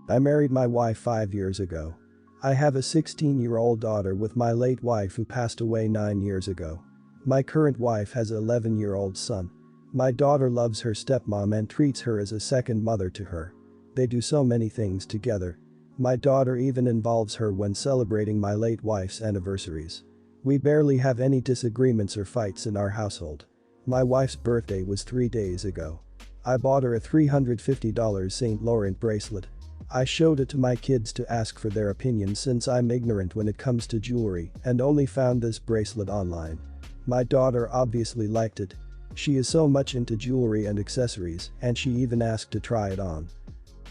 I married my wife 5 years ago. I have a 16-year-old daughter with my late wife who passed away 9 years ago. My current wife has an 11-year-old son. My daughter loves her stepmom and treats her as a second mother to her. They do so many things together. My daughter even involves her when celebrating my late wife's anniversaries. We barely have any disagreements or fights in our household. My wife's birthday was 3 days ago. I bought her a $350 St. Laurent bracelet. I showed it to my kids to ask for their opinion since I'm ignorant when it comes to jewelry and only found this bracelet online. My daughter obviously liked it. She is so much into jewelry and accessories, and she even asked to try it on.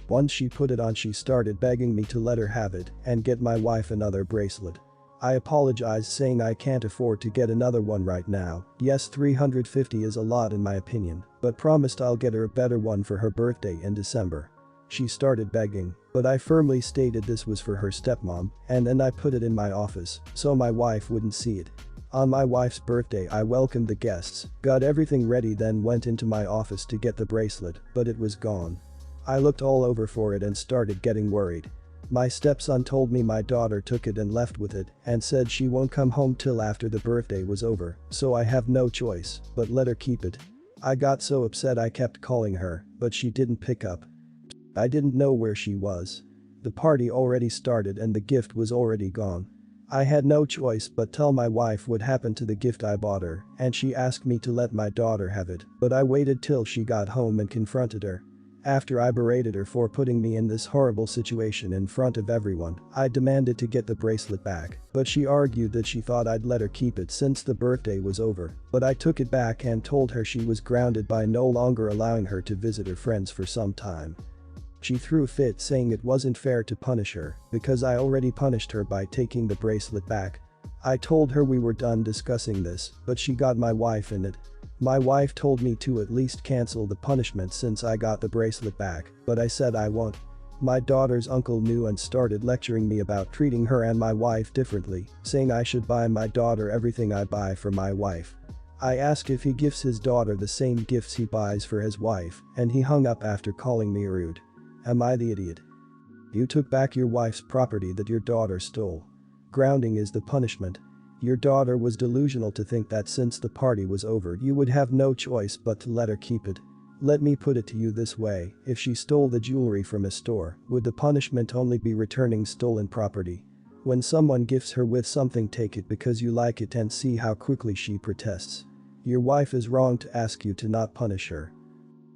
Once she put it on, she started begging me to let her have it and get my wife another bracelet. I apologized, saying I can't afford to get another one right now. Yes, $350 is a lot in my opinion, but promised I'll get her a better one for her birthday in December. She started begging, but I firmly stated this was for her stepmom, and then I put it in my office so my wife wouldn't see it. On my wife's birthday, I welcomed the guests, got everything ready, then went into my office to get the bracelet, but it was gone. I looked all over for it and started getting worried. My stepson told me my daughter took it and left with it and said she won't come home till after the birthday was over, so I have no choice but let her keep it. I got so upset I kept calling her, but she didn't pick up. I didn't know where she was. The party already started and the gift was already gone. I had no choice but tell my wife what happened to the gift I bought her, and she asked me to let my daughter have it, but I waited till she got home and confronted her. After I berated her for putting me in this horrible situation in front of everyone, I demanded to get the bracelet back, but she argued that she thought I'd let her keep it since the birthday was over, but I took it back and told her she was grounded by no longer allowing her to visit her friends for some time. She threw a fit, saying it wasn't fair to punish her because I already punished her by taking the bracelet back. I told her we were done discussing this, but she got my wife in it. My wife told me to at least cancel the punishment since I got the bracelet back, but I said I won't. My daughter's uncle knew and started lecturing me about treating her and my wife differently, saying I should buy my daughter everything I buy for my wife. I asked if he gives his daughter the same gifts he buys for his wife, and he hung up after calling me rude. Am I the idiot? You took back your wife's property that your daughter stole. Grounding is the punishment. Your daughter was delusional to think that since the party was over you would have no choice but to let her keep it. Let me put it to you this way, if she stole the jewelry from a store, would the punishment only be returning stolen property? When someone gifts her with something, take it because you like it and see how quickly she protests. Your wife is wrong to ask you to not punish her.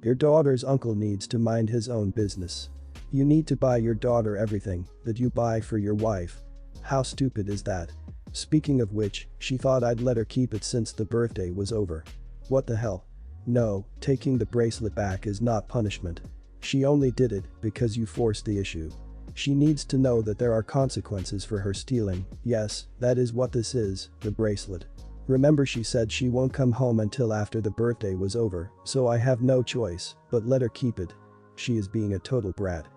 Your daughter's uncle needs to mind his own business. You need to buy your daughter everything that you buy for your wife. How stupid is that? Speaking of which, she thought I'd let her keep it since the birthday was over. What the hell? No, taking the bracelet back is not punishment. She only did it because you forced the issue. She needs to know that there are consequences for her stealing. Yes, that is what this is, the bracelet. Remember, she said she won't come home until after the birthday was over, so I have no choice but let her keep it. She is being a total brat.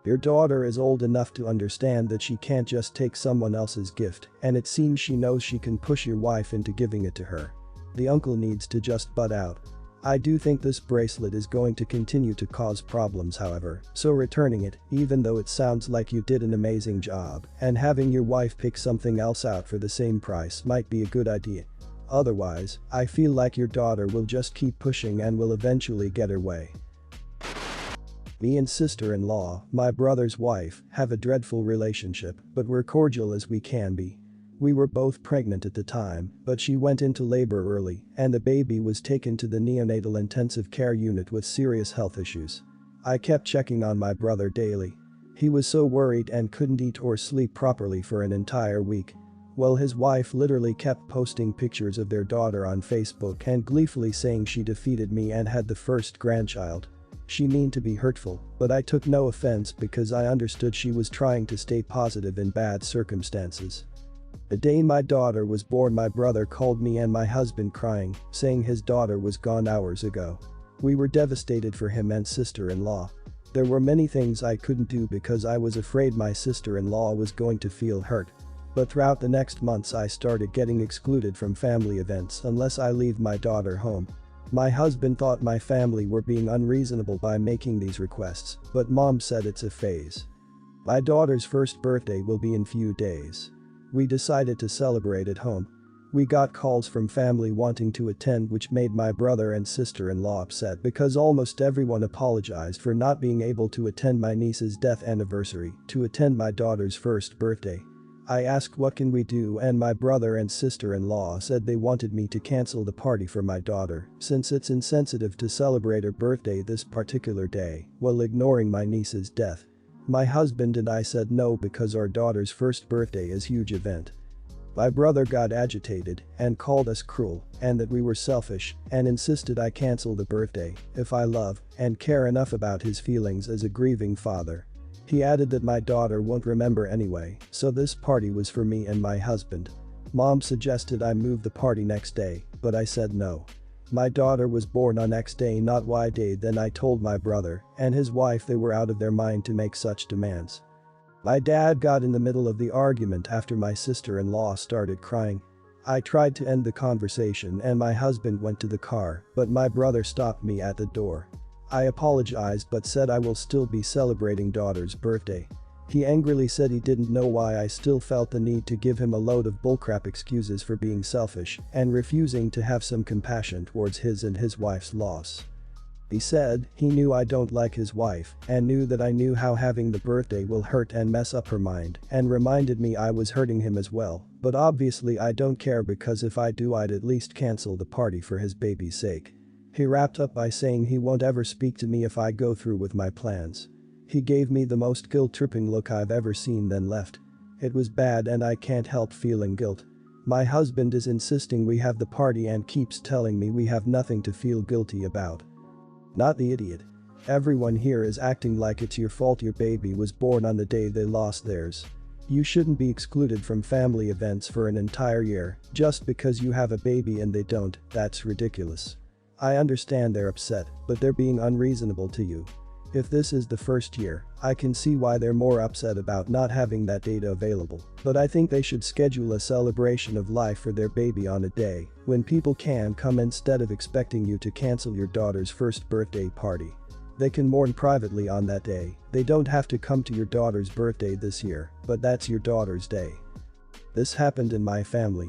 Your daughter is old enough to understand that she can't just take someone else's gift, and it seems she knows she can push your wife into giving it to her. The uncle needs to just butt out. I do think this bracelet is going to continue to cause problems, however, so returning it, even though it sounds like you did an amazing job, and having your wife pick something else out for the same price might be a good idea. Otherwise, I feel like your daughter will just keep pushing and will eventually get her way. Me and sister-in-law, my brother's wife, have a dreadful relationship, but we're cordial as we can be. We were both pregnant at the time, but she went into labor early, and the baby was taken to the neonatal intensive care unit with serious health issues. I kept checking on my brother daily. He was so worried and couldn't eat or sleep properly for an entire week. Well, his wife literally kept posting pictures of their daughter on Facebook and gleefully saying she defeated me and had the first grandchild. She meant to be hurtful, but I took no offense because I understood she was trying to stay positive in bad circumstances. The day my daughter was born, my brother called me and my husband crying, saying his daughter was gone hours ago. We were devastated for him and sister-in-law. There were many things I couldn't do because I was afraid my sister-in-law was going to feel hurt. But throughout the next months I started getting excluded from family events unless I leave my daughter home. My husband thought my family were being unreasonable by making these requests, but mom said it's a phase. My daughter's first birthday will be in few days. We decided to celebrate at home. We got calls from family wanting to attend, which made my brother and sister-in-law upset because almost everyone apologized for not being able to attend my niece's death anniversary to attend my daughter's first birthday. I asked what can we do, and my brother and sister-in-law said they wanted me to cancel the party for my daughter since it's insensitive to celebrate her birthday this particular day while ignoring my niece's death. My husband and I said no because our daughter's first birthday is a huge event. My brother got agitated and called us cruel and that we were selfish and insisted I cancel the birthday if I love and care enough about his feelings as a grieving father. He added that my daughter won't remember anyway, so this party was for me and my husband. Mom suggested I move the party next day, but I said no. My daughter was born on X day, not Y day. Then I told my brother and his wife they were out of their mind to make such demands. My dad got in the middle of the argument after my sister-in-law started crying. I tried to end the conversation and my husband went to the car, but my brother stopped me at the door. I apologized but said I will still be celebrating daughter's birthday. He angrily said he didn't know why I still felt the need to give him a load of bullcrap excuses for being selfish and refusing to have some compassion towards his and his wife's loss. He said he knew I don't like his wife and knew that I knew how having the birthday will hurt and mess up her mind, and reminded me I was hurting him as well, but obviously I don't care because if I do I'd at least cancel the party for his baby's sake. He wrapped up by saying he won't ever speak to me if I go through with my plans. He gave me the most guilt-tripping look I've ever seen, then left. It was bad and I can't help feeling guilt. My husband is insisting we have the party and keeps telling me we have nothing to feel guilty about. Not the idiot. Everyone here is acting like it's your fault your baby was born on the day they lost theirs. You shouldn't be excluded from family events for an entire year just because you have a baby and they don't. That's ridiculous. I understand they're upset, but they're being unreasonable to you. If this is the first year, I can see why they're more upset about not having that data available, but I think they should schedule a celebration of life for their baby on a day when people can come instead of expecting you to cancel your daughter's first birthday party. They can mourn privately on that day. They don't have to come to your daughter's birthday this year, but that's your daughter's day. This happened in my family.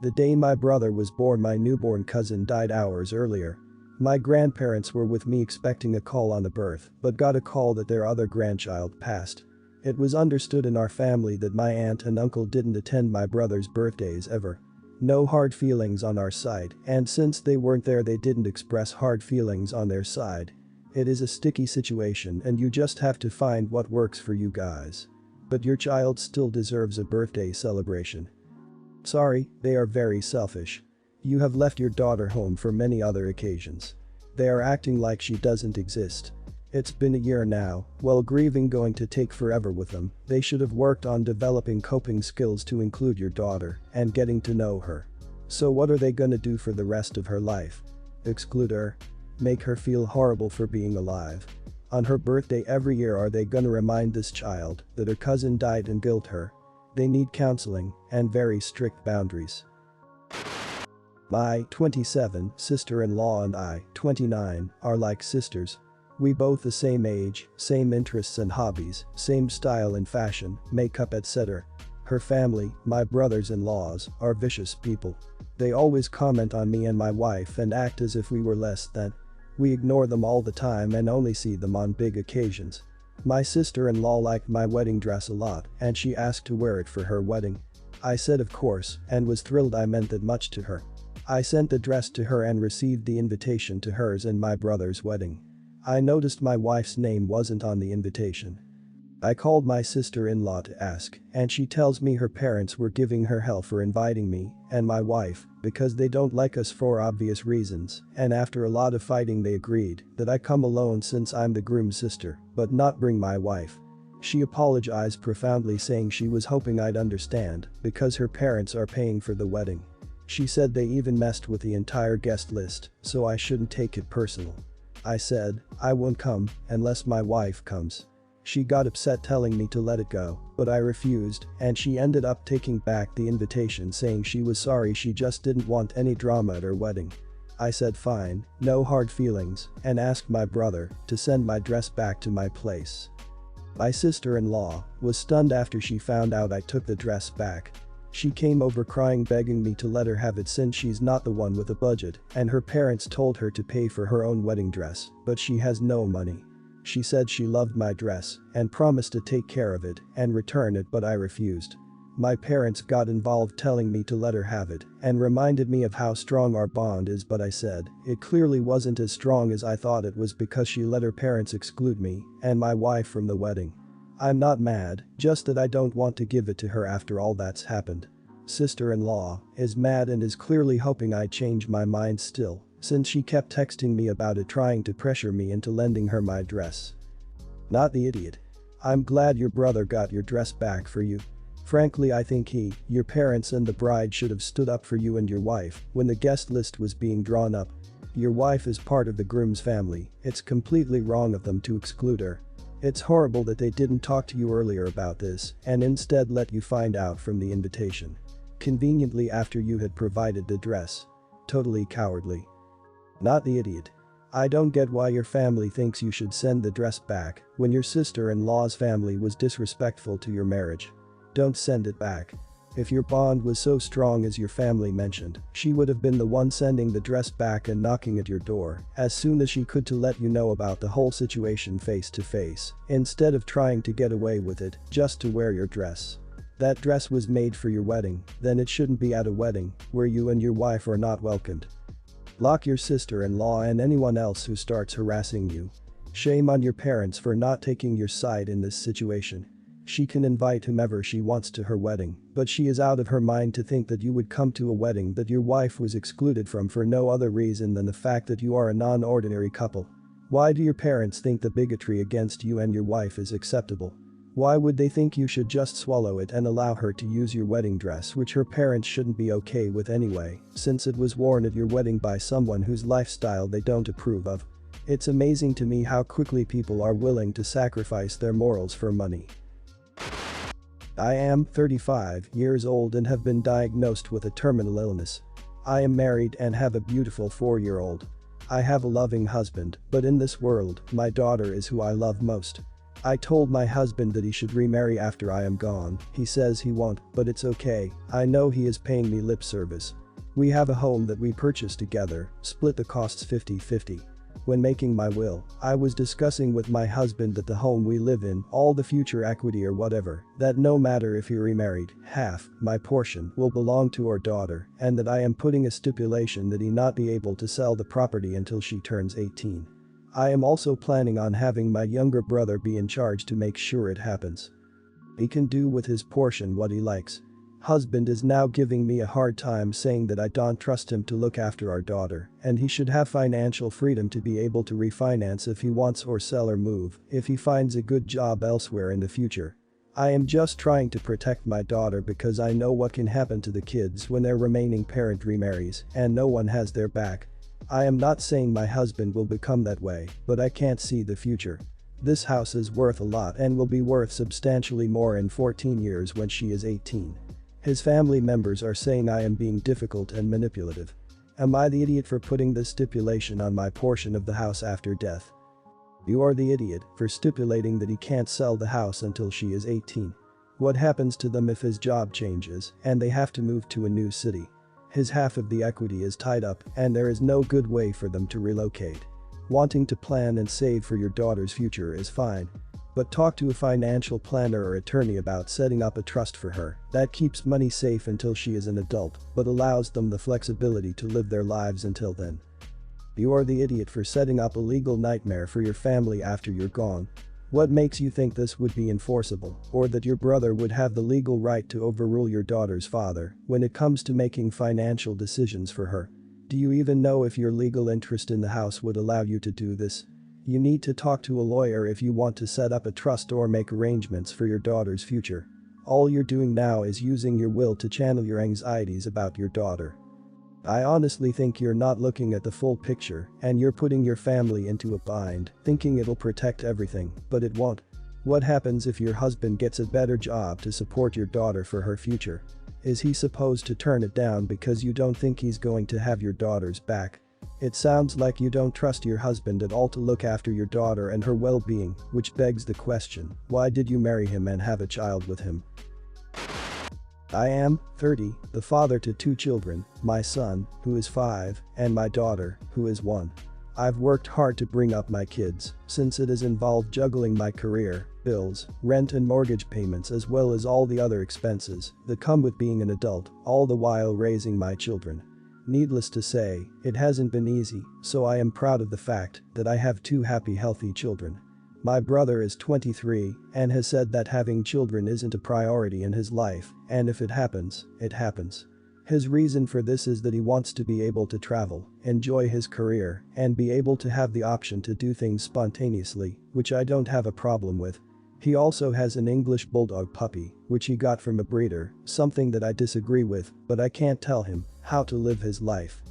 The day my brother was born, my newborn cousin died hours earlier. My grandparents were with me expecting a call on the birth, but got a call that their other grandchild passed. It was understood in our family that my aunt and uncle didn't attend my brother's birthdays ever. No hard feelings on our side, and since they weren't there they didn't express hard feelings on their side. It is a sticky situation and you just have to find what works for you guys. But your child still deserves a birthday celebration. Sorry, they are very selfish. You have left your daughter home for many other occasions. They are acting like she doesn't exist. It's been a year now, while grieving going to take forever with them. They should have worked on developing coping skills to include your daughter and getting to know her. So what are they gonna do for the rest of her life? Exclude her? Make her feel horrible for being alive? On her birthday every year are they gonna remind this child that her cousin died and guilt her? They need counseling and very strict boundaries. My 27 sister-in-law and I, 29, are like sisters. We both the same age, same interests and hobbies, same style and fashion, makeup etc. Her family, my brothers-in-laws, are vicious people. They always comment on me and my wife and act as if we were less than. We ignore them all the time and only see them on big occasions. My sister-in-law liked my wedding dress a lot and she asked to wear it for her wedding. I said of course and was thrilled. I meant that much to her. I sent the dress to her and received the invitation to hers and my brother's wedding. I noticed my wife's name wasn't on the invitation. I called my sister-in-law to ask, and she tells me her parents were giving her hell for inviting me and my wife because they don't like us for obvious reasons, and after a lot of fighting they agreed that I come alone since I'm the groom's sister, but not bring my wife. She apologized profoundly, saying she was hoping I'd understand because her parents are paying for the wedding. She said they even messed with the entire guest list, so I shouldn't take it personal. I said, I won't come unless my wife comes. She got upset telling me to let it go, but I refused and she ended up taking back the invitation saying she was sorry, she just didn't want any drama at her wedding. I said fine, no hard feelings, and asked my brother to send my dress back to my place. My sister-in-law was stunned after she found out I took the dress back. She came over crying, begging me to let her have it since she's not the one with a budget and her parents told her to pay for her own wedding dress, but she has no money. She said she loved my dress and promised to take care of it and return it, but I refused. My parents got involved telling me to let her have it and reminded me of how strong our bond is, but I said it clearly wasn't as strong as I thought it was because she let her parents exclude me and my wife from the wedding. I'm not mad, just that I don't want to give it to her after all that's happened. Sister-in-law is mad and is clearly hoping I change my mind still, since she kept texting me about it, trying to pressure me into lending her my dress. Not the idiot. I'm glad your brother got your dress back for you. Frankly, I think he, your parents and the bride should have stood up for you and your wife when the guest list was being drawn up. Your wife is part of the groom's family, it's completely wrong of them to exclude her. It's horrible that they didn't talk to you earlier about this and instead let you find out from the invitation. Conveniently after you had provided the dress. Totally cowardly. Not the idiot. I don't get why your family thinks you should send the dress back when your sister-in-law's family was disrespectful to your marriage. Don't send it back. If your bond was so strong as your family mentioned, she would have been the one sending the dress back and knocking at your door as soon as she could to let you know about the whole situation face to face, instead of trying to get away with it just to wear your dress. That dress was made for your wedding, then it shouldn't be at a wedding where you and your wife are not welcomed. Block your sister-in-law and anyone else who starts harassing you. Shame on your parents for not taking your side in this situation. She can invite whomever she wants to her wedding, but she is out of her mind to think that you would come to a wedding that your wife was excluded from for no other reason than the fact that you are a non-ordinary couple. Why do your parents think the bigotry against you and your wife is acceptable? Why would they think you should just swallow it and allow her to use your wedding dress, which her parents shouldn't be okay with anyway, since it was worn at your wedding by someone whose lifestyle they don't approve of? It's amazing to me how quickly people are willing to sacrifice their morals for money. I am 35 years old and have been diagnosed with a terminal illness. I am married and have a beautiful 4-year-old. I have a loving husband, but in this world, my daughter is who I love most. I told my husband that he should remarry after I am gone. He says he won't, but it's okay, I know he is paying me lip service. We have a home that we purchased together, split the costs 50-50. When making my will, I was discussing with my husband that the home we live in, all the future equity or whatever, that no matter if he remarried, half, my portion, will belong to our daughter, and that I am putting a stipulation that he not be able to sell the property until she turns 18. I am also planning on having my younger brother be in charge to make sure it happens. He can do with his portion what he likes. Husband is now giving me a hard time, saying that I don't trust him to look after our daughter and he should have financial freedom to be able to refinance if he wants or sell or move if he finds a good job elsewhere in the future. I am just trying to protect my daughter because I know what can happen to the kids when their remaining parent remarries and no one has their back. I am not saying my husband will become that way, but I can't see the future. This house is worth a lot and will be worth substantially more in 14 years when she is 18. His family members are saying I am being difficult and manipulative. Am I the idiot for putting this stipulation on my portion of the house after death? You are the idiot for stipulating that he can't sell the house until she is 18. What happens to them if his job changes and they have to move to a new city? His half of the equity is tied up and there is no good way for them to relocate. Wanting to plan and save for your daughter's future is fine. But talk to a financial planner or attorney about setting up a trust for her that keeps money safe until she is an adult but allows them the flexibility to live their lives until then. You are the idiot for setting up a legal nightmare for your family after you're gone. What makes you think this would be enforceable or that your brother would have the legal right to overrule your daughter's father when it comes to making financial decisions for her? Do you even know if your legal interest in the house would allow you to do this? You need to talk to a lawyer if you want to set up a trust or make arrangements for your daughter's future. All you're doing now is using your will to channel your anxieties about your daughter. I honestly think you're not looking at the full picture and you're putting your family into a bind, thinking it'll protect everything, but it won't. What happens if your husband gets a better job to support your daughter for her future? Is he supposed to turn it down because you don't think he's going to have your daughter's back? It sounds like you don't trust your husband at all to look after your daughter and her well-being, which begs the question, why did you marry him and have a child with him? I am 30, the father to 2 children, my son, who is 5, and my daughter, who is 1. I've worked hard to bring up my kids, since it has involved juggling my career, bills, rent and mortgage payments as well as all the other expenses that come with being an adult, all the while raising my children. Needless to say, it hasn't been easy, so I am proud of the fact that I have 2 happy healthy children. My brother is 23 and has said that having children isn't a priority in his life, and if it happens, it happens. His reason for this is that he wants to be able to travel, enjoy his career, and be able to have the option to do things spontaneously, which I don't have a problem with. He also has an English bulldog puppy, which he got from a breeder, something that I disagree with, but I can't tell him how to live his life.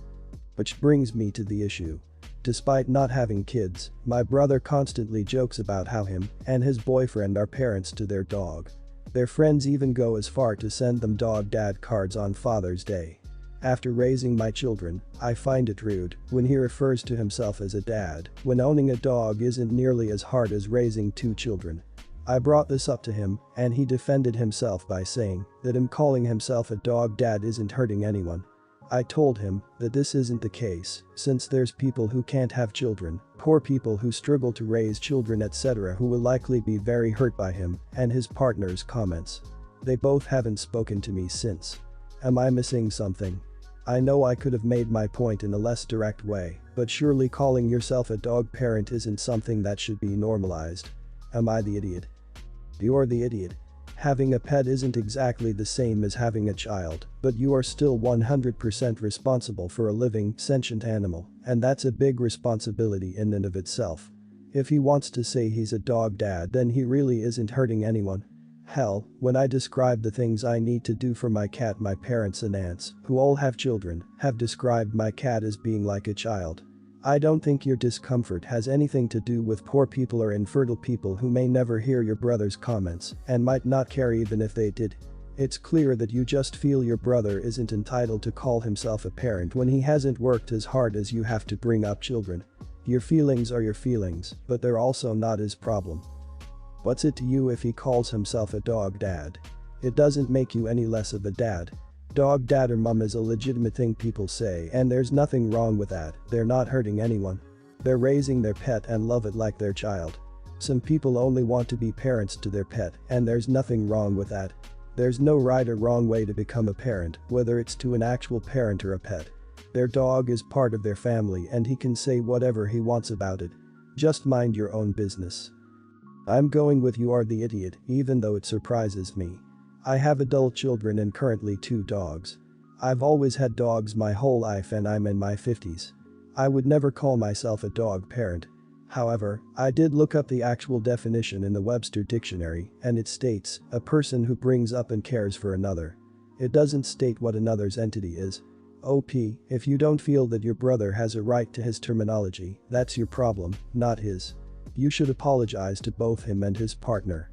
Which brings me to the issue. Despite not having kids, my brother constantly jokes about how him and his boyfriend are parents to their dog. Their friends even go as far to send them dog dad cards on Father's Day. After raising my children, I find it rude when he refers to himself as a dad when owning a dog isn't nearly as hard as raising 2 children. I brought this up to him and he defended himself by saying that him calling himself a dog dad isn't hurting anyone. I told him that this isn't the case, since there's people who can't have children, poor people who struggle to raise children etc. who will likely be very hurt by him and his partner's comments. They both haven't spoken to me since. Am I missing something? I know I could have made my point in a less direct way, but surely calling yourself a dog parent isn't something that should be normalized. Am I the idiot? You're the idiot. Having a pet isn't exactly the same as having a child, but you are still 100% responsible for a living, sentient animal, and that's a big responsibility in and of itself. If he wants to say he's a dog dad, then he really isn't hurting anyone. Hell, when I describe the things I need to do for my cat, my parents and aunts, who all have children, have described my cat as being like a child. I don't think your discomfort has anything to do with poor people or infertile people who may never hear your brother's comments and might not care even if they did. It's clear that you just feel your brother isn't entitled to call himself a parent when he hasn't worked as hard as you have to bring up children. Your feelings are your feelings, but they're also not his problem. What's it to you if he calls himself a dog dad? It doesn't make you any less of a dad. Dog dad or mum is a legitimate thing people say and there's nothing wrong with that, they're not hurting anyone. They're raising their pet and love it like their child. Some people only want to be parents to their pet and there's nothing wrong with that. There's no right or wrong way to become a parent, whether it's to an actual parent or a pet. Their dog is part of their family and he can say whatever he wants about it. Just mind your own business. I'm going with you are the idiot, even though it surprises me. I have adult children and currently 2 dogs. I've always had dogs my whole life and I'm in my 50s. I would never call myself a dog parent. However, I did look up the actual definition in the Webster Dictionary and it states, a person who brings up and cares for another. It doesn't state what another's entity is. OP, if you don't feel that your brother has a right to his terminology, that's your problem, not his. You should apologize to both him and his partner.